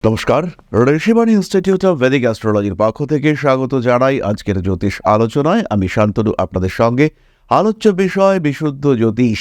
নমস্কার, Rishibani institute of Vedic অ্যাস্ট্রোলজির পক্ষ থেকে স্বাগত জানাই আজকের জ্যোতিষ আলোচনায়। আমি শান্তনু আপনাদের সঙ্গে। আলোচ্য বিষয় বিশুদ্ধ জ্যোতিষ,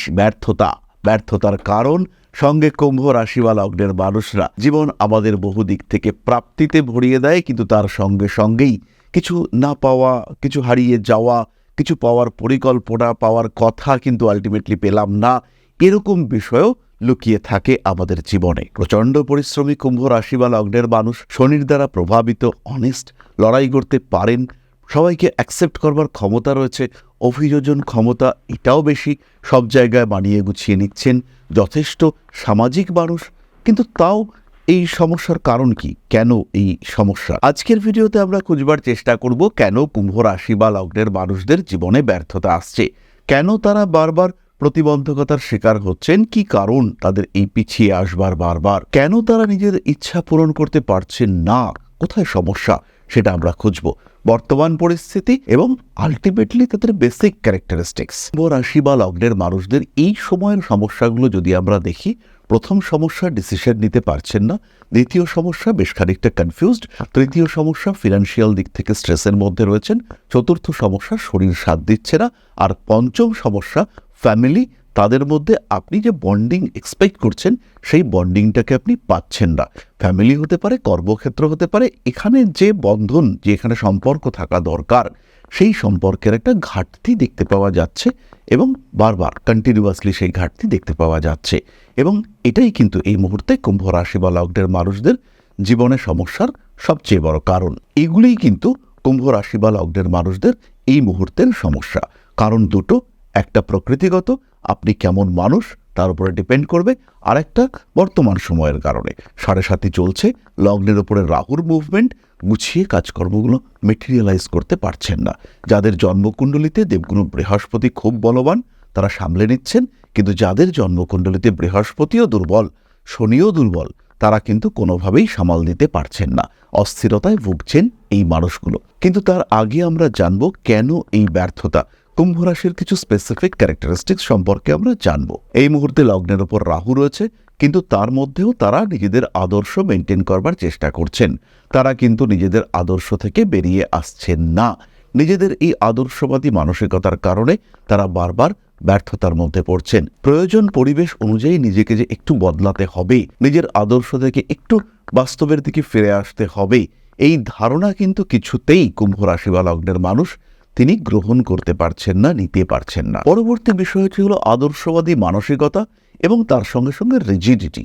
ব্যর্থতার কারণ, সঙ্গে কুম্ভ রাশি বা লগ্নের মানুষরা। জীবন আমাদের বহু দিক থেকে প্রাপ্তিতে ভরিয়ে দেয়, কিন্তু তার সঙ্গে সঙ্গেই কিছু না পাওয়া, কিছু হারিয়ে যাওয়া, কিছু পাওয়ার পরিকল্পনা, পাওয়ার কথা কিন্তু আলটিমেটলি পেলাম না, এরকম বিষয়ও লুকিয়ে থাকে আমাদের জীবনে। প্রচণ্ড পরিশ্রমী কুম্ভ রাশি বা লগ্নের মানুষ, শনির দ্বারা প্রভাবিত, অনেস্ট, লড়াই করতে পারেন, সবাইকে অ্যাকসেপ্ট করবার ক্ষমতা রয়েছে, অভিযোজন ক্ষমতা এটাও বেশি, সব জায়গায় মানিয়ে গুছিয়ে নিচ্ছেন, যথেষ্ট সামাজিক মানুষ। কিন্তু তাও এই সমস্যার কারণ কি, কেন এই সমস্যা? আজকের ভিডিওতে আমরা খুঁজবার চেষ্টা করব কেন কুম্ভ রাশি বা লগ্নের মানুষদের জীবনে ব্যর্থতা আসছে, কেন তারা বারবার প্রতিবন্ধকতার শিকার হচ্ছেন, কি কারণ তাদের এই পিছিয়ে আসবার বারবার, কেন তারা নিজের ইচ্ছা পূরণ করতে পারছেন না, কোথায় সমস্যা সেটা আমরা খুঁজব, বর্তমান পরিস্থিতি এবং আলটিমেটলি তাদের বেসিক ক্যারেক্টারিস্টিক্স। রাশি বা লগ্নের মানুষদের এই সময়ের সমস্যাগুলো যদি আমরা দেখি, প্রথম সমস্যা ডিসিশন নিতে পারছেন না, দ্বিতীয় সমস্যা বেশ খানিকটা কনফিউজড, তৃতীয় সমস্যা ফিনান্সিয়াল দিক থেকে স্ট্রেসের মধ্যে রয়েছেন, চতুর্থ সমস্যা শরীর সাথ দিচ্ছে না, আর পঞ্চম সমস্যা ফ্যামিলি, তাদের মধ্যে আপনি যে বন্ডিং এক্সপেক্ট করছেন সেই বন্ডিংটাকে আপনি পাচ্ছেন না। ফ্যামিলি হতে পারে, কর্মক্ষেত্র হতে পারে, এখানে যে বন্ধন, যে এখানে সম্পর্ক থাকা দরকার, সেই সম্পর্কের একটা ঘাটতি দেখতে পাওয়া যাচ্ছে এবং বারবার কন্টিনিউয়াসলি সেই ঘাটতি দেখতে পাওয়া যাচ্ছে। এবং এটাই কিন্তু এই মুহূর্তে কুম্ভ রাশি বা লগ্নের মানুষদের জীবনে সমস্যার সবচেয়ে বড় কারণ। এগুলিই কিন্তু কুম্ভ রাশি বা লগ্নের মানুষদের এই মুহূর্তের সমস্যা। কারণ দুটো, একটা প্রকৃতিগত, আপনি কেমন মানুষ তার উপরে ডিপেন্ড করবে, আর একটা বর্তমান সময়ের কারণে। 7.5 চলছে, লগ্নের উপরে রাহুর মুভমেন্ট, গুছিয়ে কাজকর্মগুলো মেটেরিয়ালাইজ করতে পারছেন না। যাদের জন্মকুণ্ডলিতে দেবগুরু বৃহস্পতি খুব বলবান, তারা সামলে নিচ্ছেন, কিন্তু যাদের জন্মকুণ্ডলিতে বৃহস্পতিও দুর্বল, শনিও দুর্বল, তারা কিন্তু কোনোভাবেই সামাল দিতে পারছেন না, অস্থিরতায় ভুগছেন এই মানুষগুলো। কিন্তু তার আগে আমরা জানব কেন এই ব্যর্থতা। কুম্ভ রাশির কিছু স্পেসিফিক ক্যারেক্টারিস্টিক্স সম্পর্কে আমরা জানব। এই মুহূর্তে লগ্নের ওপর রাহু রয়েছে, কিন্তু তার মধ্যেও তারা নিজেদের আদর্শ মেনটেন করবার চেষ্টা করছেন। তারা কিন্তু নিজেদের আদর্শ থেকে বেরিয়ে আসছেন না। নিজেদের এই আদর্শবাদী মানসিকতার কারণে তারা বারবার ব্যর্থতার মধ্যে পড়ছেন। প্রয়োজন পরিবেশ অনুযায়ী নিজেকে যে একটু বদলাতে হবে, নিজের আদর্শ থেকে একটু বাস্তবের দিকে ফিরে আসতে হবে, এই ধারণা কিন্তু কিছুতেই কুম্ভ রাশি বা লগ্নের মানুষ তিনি গ্রহণ করতে পারছেন না, নিতে পারছেন না। পরবর্তী বিষয়টি হলো আদর্শবাদী মানসিকতা এবং তার সঙ্গে সঙ্গে রিজিডিটি।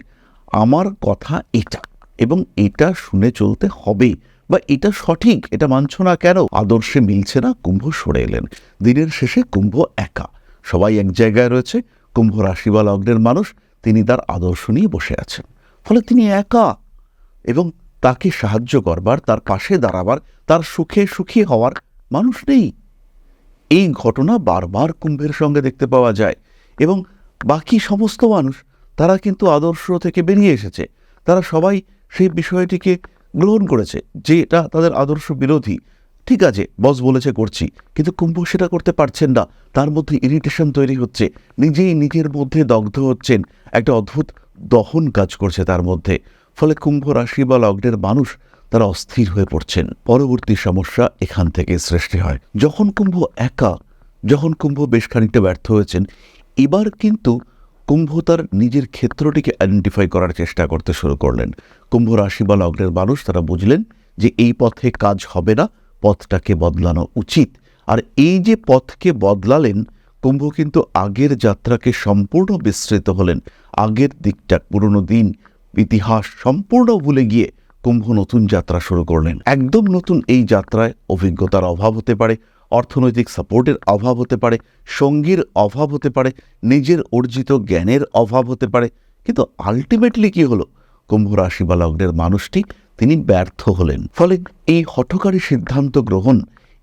আমার কথা এটা এবং এটা শুনে চলতে হবে, বা এটা সঠিক, এটা মানছ না কেন? আদর্শে মিলছে না, কুম্ভ সরে এলেন। দিনের শেষে কুম্ভ একা, সবাই এক জায়গায় রয়েছে, কুম্ভ রাশি বা লগ্নের মানুষ তিনি তার আদর্শ নিয়ে বসে আছেন, ফলে তিনি একা, এবং তাকে সাহায্য করবার, তার পাশে দাঁড়াবার, তার সুখে সুখী হওয়ার মানুষ নেই। এই ঘটনা বারবার কুম্ভের সঙ্গে দেখতে পাওয়া যায়। এবং বাকি সমস্ত মানুষ, তারা কিন্তু আদর্শ থেকে বেরিয়ে এসেছে, তারা সবাই সেই বিষয়টিকে গ্রহণ করেছে যে এটা তাদের আদর্শ বিরোধী। ঠিক আছে, বস বলেছে করছি, কিন্তু কুম্ভ সেটা করতে পারছেন না, তার মধ্যে ইরিটেশন তৈরি হচ্ছে, নিজেই নিজের মধ্যে দগ্ধ হচ্ছেন, একটা অদ্ভুত দহন কাজ করছে তার মধ্যে। ফলে কুম্ভ রাশি বা লগ্নের মানুষ তারা অস্থির হয়ে পড়ছেন। পরবর্তী সমস্যা এখান থেকে সৃষ্টি হয়। যখন কুম্ভ একা, যখন কুম্ভ বেশ খানিকটা ব্যর্থ হয়েছেন, এবার কিন্তু কুম্ভ তার নিজের ক্ষেত্রটিকে আইডেন্টিফাই করার চেষ্টা করতে শুরু করলেন। কুম্ভ রাশি বা লগ্নের মানুষ তারা বুঝলেন যে এই পথে কাজ হবে না, পথটাকে বদলানো উচিত। আর এই যে পথকে বদলালেন, কুম্ভ কিন্তু আগের যাত্রাকে সম্পূর্ণ বিস্মৃত হলেন। আগের দিকটা, পুরনো দিন, ইতিহাস সম্পূর্ণ ভুলে গিয়ে কুম্ভ নতুন যাত্রা শুরু করলেন। একদম নতুন এই যাত্রায় অভিজ্ঞতার অভাব হতে পারে, অর্থনৈতিক সাপোর্টের অভাব হতে পারে, সঙ্গীর অভাব হতে পারে, নিজের অর্জিত জ্ঞানের অভাব হতে পারে। কিন্তু আলটিমেটলি কি হলো? কুম্ভ রাশি বা লগ্নের মানুষটি তিনি ব্যর্থ হলেন। ফলে এই হঠকারী সিদ্ধান্ত গ্রহণ,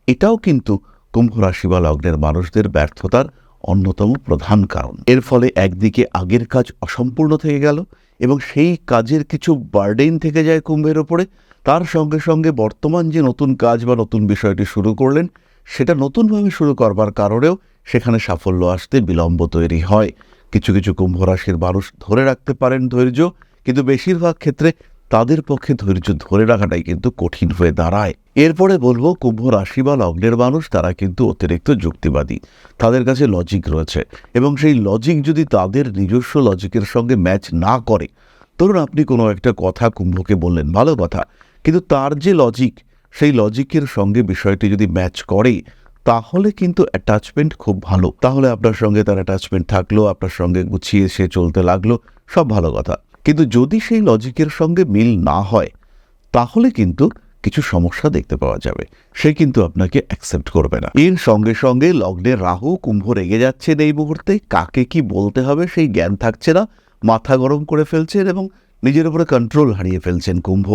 এটাও কিন্তু কুম্ভ রাশি বা লগ্নের মানুষদের ব্যর্থতার অন্যতম প্রধান কারণ। এর ফলে একদিকে আগের কাজ অসম্পূর্ণ থেকে গেল এবং সেই কাজের কিছু বার্ডেন থেকে যায় কুম্ভের ওপরে। তার সঙ্গে সঙ্গে বর্তমান যে নতুন কাজ বা নতুন বিষয়টি শুরু করলেন, সেটা নতুনভাবে শুরু করবার কারণেও সেখানে সাফল্য আসতে বিলম্ব তৈরি হয়। কিছু কিছু কুম্ভ রাশির মানুষ ধরে রাখতে পারেন ধৈর্য, কিন্তু বেশিরভাগ ক্ষেত্রে তাদের পক্ষে ধৈর্য ধরে রাখাটাই কিন্তু কঠিন হয়ে দাঁড়ায়। এরপরে বলবো কুম্ভ রাশি বা লগ্নের মানুষ তারা কিন্তু অতিরিক্ত যুক্তিবাদী, তাদের কাছে লজিক রয়েছে এবং সেই লজিক যদি তাদের নিজস্ব লজিকের সঙ্গে ম্যাচ না করে, ধরুন আপনি কোনো একটা কথা কুম্ভকে বললেন, ভালো কথা, কিন্তু তার যে লজিক সেই লজিকের সঙ্গে বিষয়টি যদি ম্যাচ করে তাহলে কিন্তু অ্যাটাচমেন্ট খুব ভালো, তাহলে আপনার সঙ্গে তার অ্যাটাচমেন্ট থাকলো, আপনার সঙ্গে গুছিয়ে সে চলতে লাগলো, সব ভালো কথা। কিন্তু যদি সেই লজিকের সঙ্গে মিল না হয় তাহলে কিন্তু কিছু সমস্যা দেখতে পাওয়া যাবে, সে কিন্তু আপনাকে অ্যাকসেপ্ট করবে না। এর সঙ্গে সঙ্গে লগ্নে রাহু, কুম্ভ রেগে যাচ্ছেন এই মুহূর্তে, কাকে কি বলতে হবে সেই জ্ঞান থাকছে না, মাথা গরম করে ফেলছেন এবং নিজের উপরে কন্ট্রোল হারিয়ে ফেলছেন কুম্ভ।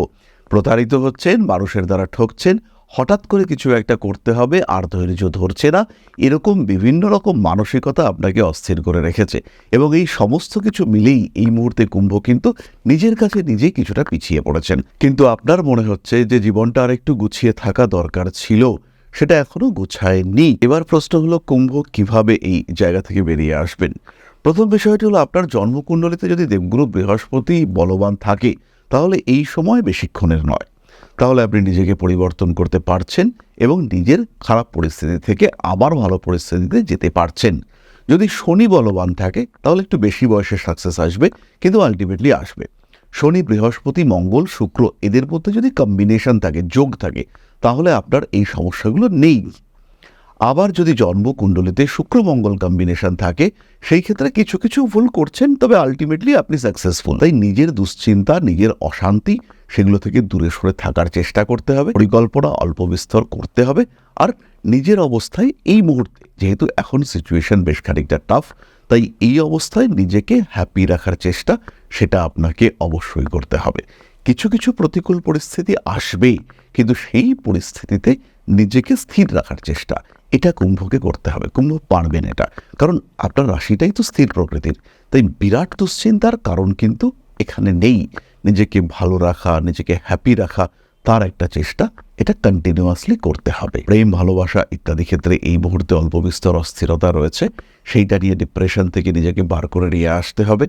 প্রতারিত হচ্ছেন, মানুষের দ্বারা ঠকছেন, হঠাৎ করে কিছু একটা করতে হবে আর ধৈর্য ধরছে না, এরকম বিভিন্ন রকম মানসিকতা আপনাকে অস্থির করে রেখেছে এবং এই সমস্ত কিছু মিলেই এই মুহূর্তে কুম্ভ কিন্তু নিজের কাছে নিজেই কিছুটা পিছিয়ে পড়েছেন। কিন্তু আপনার মনে হচ্ছে যে জীবনটা আর একটু গুছিয়ে থাকা দরকার ছিল, সেটা এখনো গুছায়নি। এবার প্রশ্ন হলো কুম্ভ কিভাবে এই জায়গা থেকে বেরিয়ে আসবেন। প্রথম বিষয়টি হলো আপনার জন্মকুণ্ডলিতে যদি দেবগুরু বৃহস্পতি বলবান থাকে তাহলে এই সময় বেশিক্ষণের নয়, তাহলে আপনি নিজেকে পরিবর্তন করতে পারছেন এবং নিজের খারাপ পরিস্থিতি থেকে আবার ভালো পরিস্থিতিতে যেতে পারছেন। যদি শনি বলবান থাকে তাহলে একটু বেশি বয়সে সাকসেস আসবে, কিন্তু আলটিমেটলি আসবে। শনি, বৃহস্পতি, মঙ্গল, শুক্র এদের মধ্যে যদি কম্বিনেশন থাকে, যোগ থাকে, তাহলে আপনার এই সমস্যাগুলো নেই। আবার যদি জন্মকুণ্ডলিতে শুক্র মঙ্গল কম্বিনেশন থাকে সেই ক্ষেত্রে কিছু কিছু ভুল করছেন, তবে আলটিমেটলি আপনি সাকসেসফুল। তাই নিজের দুশ্চিন্তা, নিজের অশান্তি সেগুলো থেকে দূরে সরে থাকার চেষ্টা করতে হবে, পরিকল্পনা অল্প বিস্তর করতে হবে। আর নিজের অবস্থায় এই মুহূর্তে যেহেতু এখন সিচুয়েশন বেশ খানিকটা টাফ, তাই এই অবস্থায় নিজেকে হ্যাপি রাখার চেষ্টা সেটা আপনাকে অবশ্যই করতে হবে। কিছু কিছু প্রতিকূল পরিস্থিতি আসবেই, কিন্তু সেই পরিস্থিতিতে নিজেকে স্থির রাখার চেষ্টা এটা কুম্ভকে করতে হবে। কুম্ভ পারবেন এটা, কারণ আপনার রাশিটাই তো স্থির প্রকৃতির। তাই বিরাট দুশ্চিন্তার কারণ কিন্তু এখানে নেই। নিজেকে ভালো রাখা, নিজেকে হ্যাপি রাখা, তার একটা চেষ্টা এটা কন্টিনিউয়াসলি করতে হবে। প্রেম, ভালোবাসা ইত্যাদি ক্ষেত্রে এই মুহূর্তে অল্প বিস্তর অস্থিরতা রয়েছে, সেইটা নিয়ে ডিপ্রেশন থেকে নিজেকে বার করে নিয়ে আসতে হবে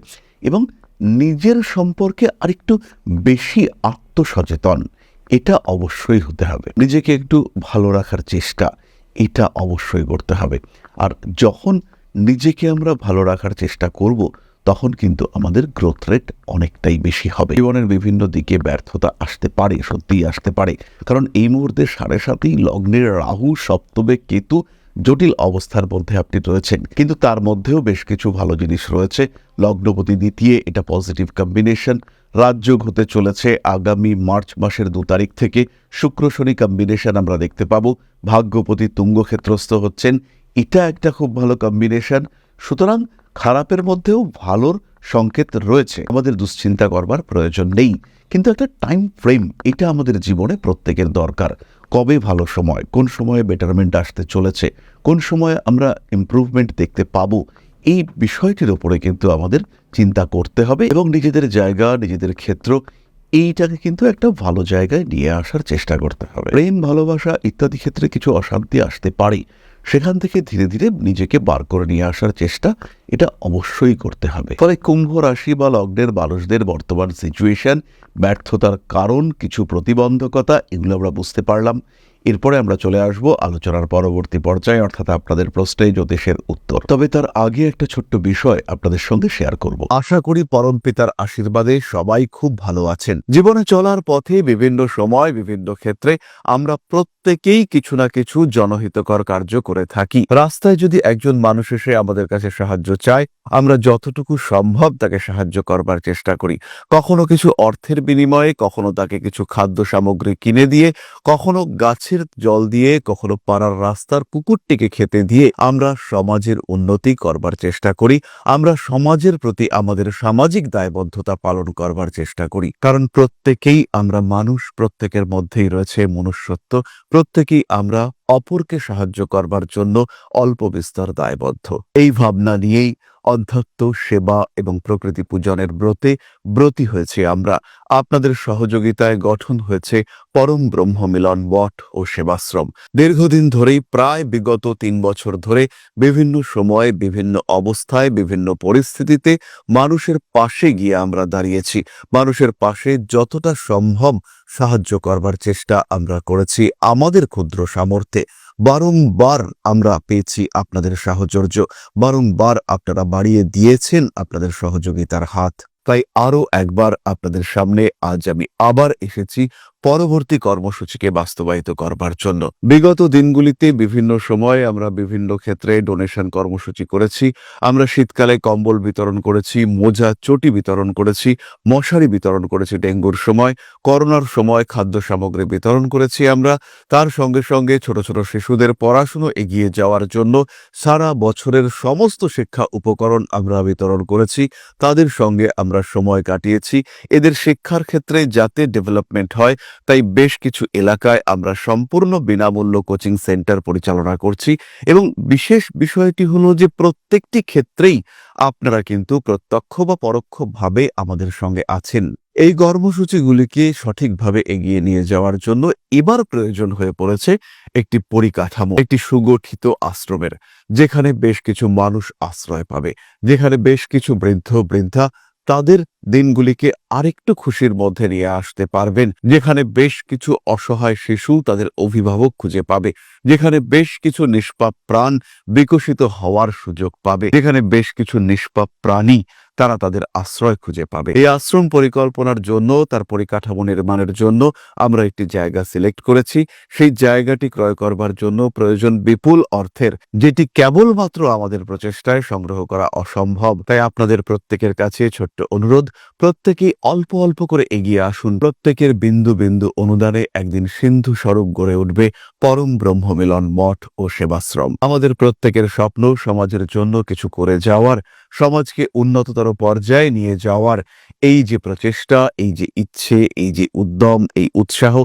এবং নিজের সম্পর্কে আরেকটু বেশি আত্মসচেতন এটা অবশ্যই হতে হবে। নিজেকে একটু ভালো রাখার চেষ্টা এটা অবশ্যই করতে হবে। আর যখন নিজেকে আমরা ভালো রাখার চেষ্টা করব তখন কিন্তু আমাদের গ্রোথ রেট অনেকটাই বেশি হবে। জীবনের বিভিন্ন দিকে ব্যর্থতা আসতে পারে, সত্যিই আসতে পারে, কারণ এই মুহূর্তে 7.5 লগ্নের রাহু, সপ্তমে কেতু, জটিল অবস্থার মধ্যে আপনি রয়েছেন, কিন্তু তার মধ্যেও বেশ কিছু ভালো জিনিস রয়েছে। লগ্নপতি দ্বিতীয়, এটা পজিটিভ কম্বিনেশন। রাজযোগ হতে চলেছে আগামী মার্চ মাসের 2 তারিখ থেকে। শুক্র শনি কম্বিনেশন আমরা দেখতে পাবো। ভাগ্যপতি তুঙ্গক্ষেত্রস্থ হচ্ছেন, এটা একটা খুব ভালো কম্বিনেশন। সুতরাং খারাপের মধ্যেও ভালোর সংকেত রয়েছে, আমাদের দুশ্চিন্তা করবার প্রয়োজন নেই। কিন্তু একটা টাইম ফ্রেম এটা আমাদের জীবনে প্রত্যেকের দরকার। কবে ভালো সময়, কোন সময়ে বেটারমেন্ট আসতে চলেছে, কোন সময়ে আমরা ইমপ্রুভমেন্ট দেখতে পাবো, এই বিষয়টির উপরে কিন্তু আমাদের চিন্তা করতে হবে এবং নিজেদের জায়গা, নিজেদের ক্ষেত্র এইটাকে কিন্তু একটা ভালো জায়গায় নিয়ে আসার চেষ্টা করতে হবে। প্রেম, ভালোবাসা ইত্যাদি ক্ষেত্রে কিছু অশান্তি আসতে পারে, সেখান থেকে ধীরে ধীরে নিজেকে বার করে নিয়ে আসার চেষ্টা এটা অবশ্যই করতে হবে। ফলে কুম্ভ রাশি বা লগ্নের মানুষদের বর্তমান সিচুয়েশন, ব্যর্থতার কারণ, কিছু প্রতিবন্ধকতা এগুলো আমরা বুঝতে পারলাম। এরপরে আমরা চলে আসব আলোচনার পরবর্তী পর্যায়ে, অর্থাৎ আপনাদের প্রশ্নে জ্যোতিষের উত্তর। তবে তার আগে একটা ছোট্ট বিষয় আপনাদের সঙ্গে শেয়ার করব। আশা করি পরমপিতার আশীর্বাদে সবাই খুব ভালো আছেন। জীবনে চলার পথে বিভিন্ন সময়, বিভিন্ন ক্ষেত্রে আমরা প্রত্যেকেই কিছু না কিছু জনহিতকর কার্য করে থাকি। রাস্তায় যদি একজন মানুষ এসে আমাদের কাছে সাহায্য চায়, আমরা যতটুকু সম্ভব তাকে সাহায্য করবার চেষ্টা করি। কখনো কিছু অর্থের বিনিময়ে, কখনো তাকে কিছু খাদ্য সামগ্রী কিনে দিয়ে, কখনো গাছের জল দিয়ে, কখনো পাড়ার রাস্তার কুকুরটিকে খেতে দিয়ে আমরা সমাজের উন্নতি করবার চেষ্টা করি। আমরা সমাজের প্রতি আমাদের সামাজিক দায়বদ্ধতা পালন করবার চেষ্টা করি, কারণ প্রত্যেকেই আমরা মানুষ, প্রত্যেকের মধ্যেই রয়েছে মনুষ্যত্ব, প্রত্যেকেই আমরা অপরকে সাহায্য করবার জন্য অল্প বিস্তর দায়বদ্ধ। এই ভাবনা নিয়েই অধ্যাত্ম সেবা এবং প্রকৃতি পূজনের ব্রতী হয়েছি আমরা। আপনাদের সহযোগিতায় গঠন হয়েছে পরম ব্রহ্ম মিলন মঠ ও সেবাশ্রম। দীর্ঘদিন ধরেই, প্রায় বিগত 3 বছর ধরে বিভিন্ন সময়ে, বিভিন্ন অবস্থায়, বিভিন্ন পরিস্থিতিতে মানুষের পাশে গিয়ে আমরা দাঁড়িয়েছি। মানুষের পাশে যতটা সম্ভব সাহায্য করবার চেষ্টা আমরা করেছি আমাদের ক্ষুদ্র সামর্থ্যে। বারংবার আমরা পেয়েছি আপনাদের সাহচর্য, বারংবার আপনারা বাড়িয়ে দিয়েছেন আপনাদের সহযোগিতার হাত। তাই আরও একবার আপনাদের সামনে আজ আমি আবার এসেছি পরবর্তী কর্মসূচিকে বাস্তবায়িত করবার জন্য। বিগত দিনগুলিতে বিভিন্ন সময়ে আমরা বিভিন্ন ক্ষেত্রে ডোনেশন কর্মসূচি করেছি। আমরা শীতকালে কম্বল বিতরণ করেছি, মোজা চটি বিতরণ করেছি, মশারি বিতরণ করেছি ডেঙ্গুর সময়, করোনার সময় খাদ্য সামগ্রী বিতরণ করেছি আমরা। তার সঙ্গে সঙ্গে ছোট ছোট শিশুদের পড়াশুনো এগিয়ে যাওয়ার জন্য সারা বছরের সমস্ত শিক্ষা উপকরণ আমরা বিতরণ করেছি। তাদের সঙ্গে আমরা সময় কাটিয়েছি এদের শিক্ষার ক্ষেত্রে যাতে ডেভেলপমেন্ট হয়, তাই বেশ কিছু এলাকায় আমরা সম্পূর্ণ বিনামূল্য কোচিং সেন্টার পরিচালনা করছি। এবং বিশেষ বিষয়টি হলো যে প্রত্যেকটি ক্ষেত্রেই আপনারা কিন্তু প্রত্যক্ষ বা পরোক্ষভাবে আমাদের সঙ্গে আছেন। এই কর্মসূচিগুলিকে সঠিকভাবে এগিয়ে নিয়ে যাওয়ার জন্য এবার প্রয়োজন হয়ে পড়েছে একটি পরিকাঠামো, একটি সুগঠিত আশ্রমের, যেখানে বেশ কিছু মানুষ আশ্রয় পাবে, যেখানে বেশ কিছু বৃদ্ধ বৃদ্ধা তাদের দিনগুলিকে আরেকটু খুশির মধ্যে নিয়ে আসতে পারবেন, যেখানে বেশ কিছু অসহায় শিশু তাদের অভিভাবক খুঁজে পাবে, যেখানে বেশ কিছু নিষ্পাপ প্রাণ বিকশিত হওয়ার সুযোগ পাবে, যেখানে বেশ কিছু নিষ্পাপ প্রাণী তারা তাদের আশ্রয় খুঁজে পাবে। এই আশ্রম পরিকল্পনার জন্য, তার পরিকাঠামো নির্মাণের জন্য আমরা একটি জায়গা সিলেক্ট করেছি। সেই জায়গাটি ক্রয় করবার জন্য প্রয়োজন বিপুল অর্থের, যেটি কেবলমাত্র আমাদের প্রচেষ্টায় সংগ্রহ করা অসম্ভব। তাই আপনাদের প্রত্যেকের কাছে ছোট্ট অনুরোধ, প্রত্যেকেই অল্প অল্প করে এগিয়ে আসুন। প্রত্যেকের বিন্দু বিন্দু অনুদানে একদিন সিন্ধু স্বরূপ গড়ে উঠবে পরম ব্রহ্ম মিলন মঠ ও সেবাশ্রম। আমাদের প্রত্যেকের স্বপ্ন সমাজের জন্য কিছু করে যাওয়ার, সমাজকে উন্নততর পর্যায়ে নিয়ে যাওয়ার এই যে প্রচেষ্টা, এই যে ইচ্ছে, এই যে উদ্যম, এই উৎসাহ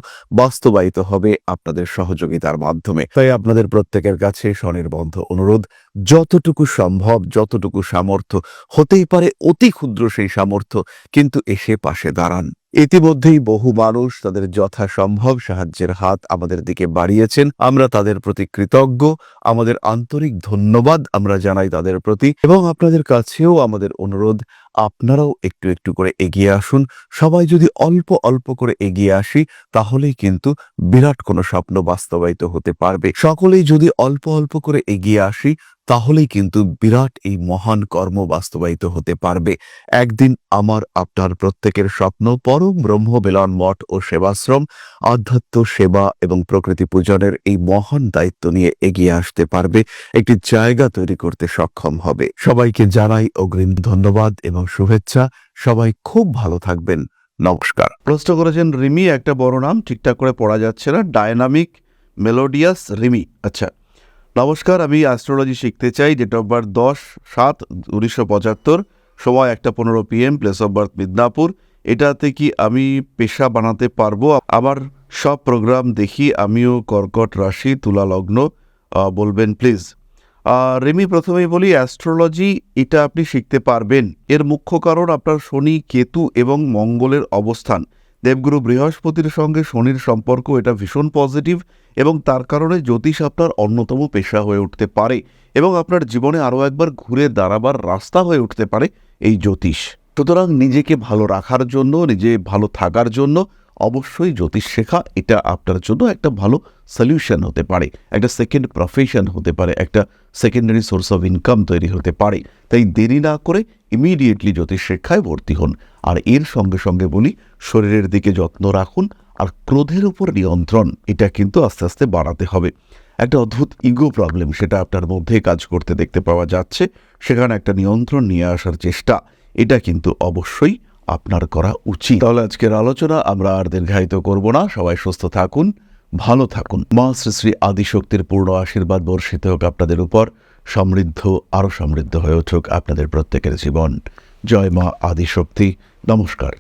বাস্তবায়িত হবে আপনাদের সহযোগিতার মাধ্যমে। তাই আপনাদের প্রত্যেকের কাছে স্বনির্বন্ধ অনুরোধ, যতটুকু সম্ভব, যতটুকু সামর্থ্য, হতেই পারে অতি ক্ষুদ্র সেই সামর্থ্য, কিন্তু এসে পাশে দাঁড়ান। ইতিমধ্যেই বহু মানুষ তাদের যথাসম্ভব সাহায্যের হাত আমাদের দিকে বাড়িয়েছেন। আমরা তাদের প্রতি কৃতজ্ঞ, আমাদের আন্তরিক ধন্যবাদ আমরা জানাই তাদের প্রতি। এবং আপনাদের কাছেও আমাদের অনুরোধ, আপনারাও একটু একটু করে এগিয়ে আসুন। সবাই যদি অল্প অল্প করে এগিয়ে আসি, তাহলেই কিন্তু বিরাট কোনো স্বপ্ন বাস্তবায়িত হতে পারবে। সকলেই যদি অল্প অল্প করে এগিয়ে আসি, তাহলেই কিন্তু বিরাট এই মহান কর্ম বাস্তবায়িত হতে পারবে। একদিন আমার আপনার প্রত্যেকের স্বপ্ন পরম ব্রহ্ম মিলন মঠ ও সেবাশ্রম আধ্যাত্ম সেবা এবং প্রকৃতি পূজনের এই মহান দায়িত্ব নিয়ে এগিয়ে আসতে পারবে, একটি জায়গা তৈরি করতে সক্ষম হবে। সবাইকে জানাই অগ্রিম ধন্যবাদ এবং শুভেচ্ছা। সবাই খুব ভালো থাকবেন। নমস্কার। প্রশ্ন করেছেন রিমি, একটা বড় নাম ঠিকঠাক করে পড়া যাচ্ছে না, ডায়নামিক মেলোডিয়াস রিমি। আচ্ছা, নমস্কার, আমি অ্যাস্ট্রোলজি শিখতে চাই। ডেট অফ বার্থ 10/7/1975, সময় 1:15 PM, place of birth Midnapore. এটাতে কি আমি পেশা বানাতে পারবো? আমার সব প্রোগ্রাম দেখি, আমিও কর্কট রাশি, তুলা লগ্ন, বলবেন প্লিজ। রিমি, প্রথমেই বলি, অ্যাস্ট্রোলজি এটা আপনি শিখতে পারবেন। এর মুখ্য কারণ আপনার শনি, কেতু এবং মঙ্গলের অবস্থান। দেবগুরু বৃহস্পতির সঙ্গে শনির সম্পর্ক এটা ভীষণ পজিটিভ, এবং তার কারণে জ্যোতিষ আপনার অন্যতম পেশা হয়ে উঠতে পারে, এবং আপনার জীবনে আরও একবার ঘুরে দাঁড়াবার রাস্তা হয়ে উঠতে পারে এই জ্যোতিষ। সুতরাং নিজেকে ভালো রাখার জন্য, নিজে ভালো থাকার জন্য অবশ্যই জ্যোতিষ শেখা এটা আপনার জন্য একটা ভালো সলিউশন হতে পারে, একটা সেকেন্ড প্রফেশন হতে পারে, একটা সেকেন্ডারি সোর্স অফ ইনকাম তৈরি হতে পারে। তাই দেরি না করে ইমিডিয়েটলি জ্যোতিষ শিক্ষায় ভর্তি হন। আর এর সঙ্গে সঙ্গে বলি, শরীরের দিকে যত্ন রাখুন, আর ক্রোধের উপর নিয়ন্ত্রণ এটা কিন্তু আস্তে আস্তে বাড়াতে হবে। একটা অদ্ভুত ইগো প্রবলেম সেটা আপনার মধ্যে কাজ করতে দেখতে পাওয়া যাচ্ছে, সেখানে একটা নিয়ন্ত্রণ নিয়ে আসার চেষ্টা এটা কিন্তু অবশ্যই আপনার করা উচিত। তাহলে আজকের আলোচনা আমরা আর দীর্ঘায়িত করব না। সবাই সুস্থ থাকুন, ভালো থাকুন। মা শ্রী শ্রী আদিশক্তির পূর্ণ আশীর্বাদ বর্ষিত হোক আপনাদের উপর। সমৃদ্ধ, আরও সমৃদ্ধ হয়ে উঠুক আপনাদের প্রত্যেকের জীবন। জয় মা আদিশক্তি। নমস্কার।